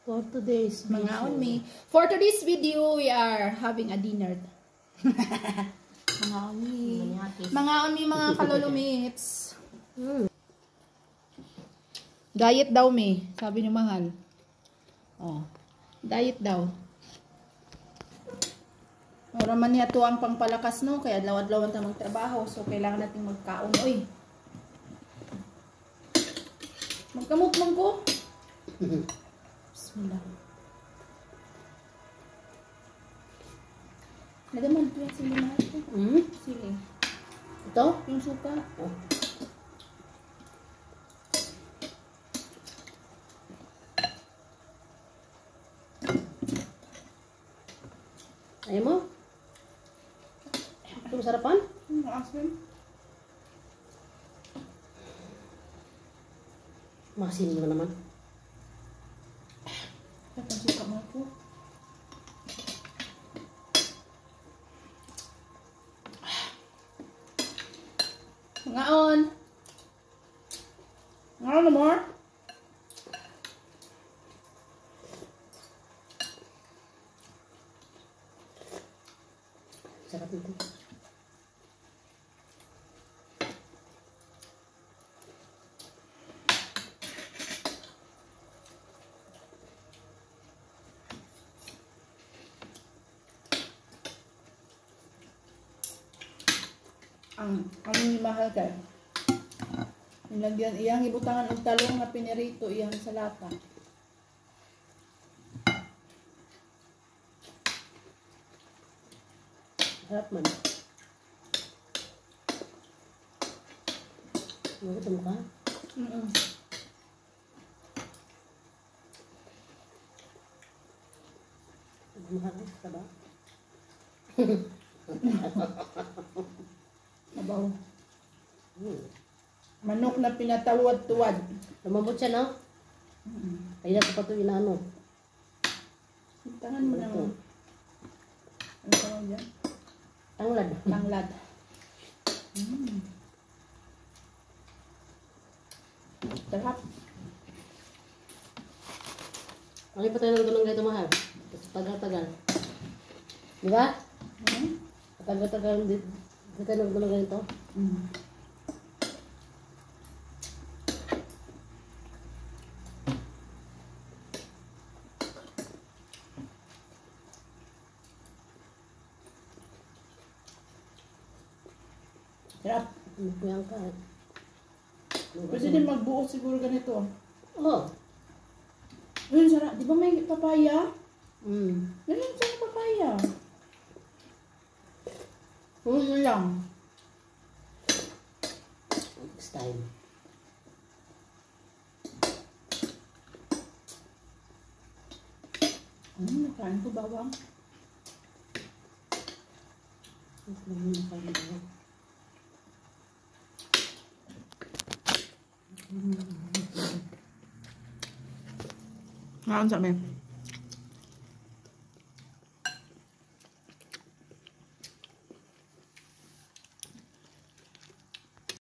For today's video. Mga on me. For today's video, we are having a dinner. Mga on me. Mga on me, mga kalulumits. Diet daw, me. Sabi ni Mahal. Oh. Diet daw. Ora man niya to ang pangpalakas, no? Kaya lawad-lawan ta magtrabaho. So, kailangan natin magkaon. Uy. Magkamot man ko. Bismillah. Nagaman ko yan sili mahal ko. Sili. Ito? Yung suka. Oh. Ayaw mo? Ito masarapan? Asin. Masin mo naman. Ito ang suka mo po. Ngaon. Ngaon na more? Sarap nito. Ang mahal ka. Nilagyan iyang ibutangan og talong na pinirito iyang sa lata. Sarap man. Magutom ka? Mahal ka? Saba? Abaw. Manok na pinatawad-tuwad. Lumabot siya, no? Kaya ko pa ito inaano. Tangan mo naman. Ano tawag dyan? Tanglad. Tanglad. Sarap. Ano pa tayo nagdunong ganito, mahal? Tagal-tagal. Di ba? Tagal-tagal dito tayo nagdunong ganito. Sarap. Puyang ka. Pwede din magbuo siguro ganito. Oo. Yun, sarap. Di ba may papaya? Ganun sa papaya. Yun lang. Next time. Nakain ko bawang. Ngayon sa amin.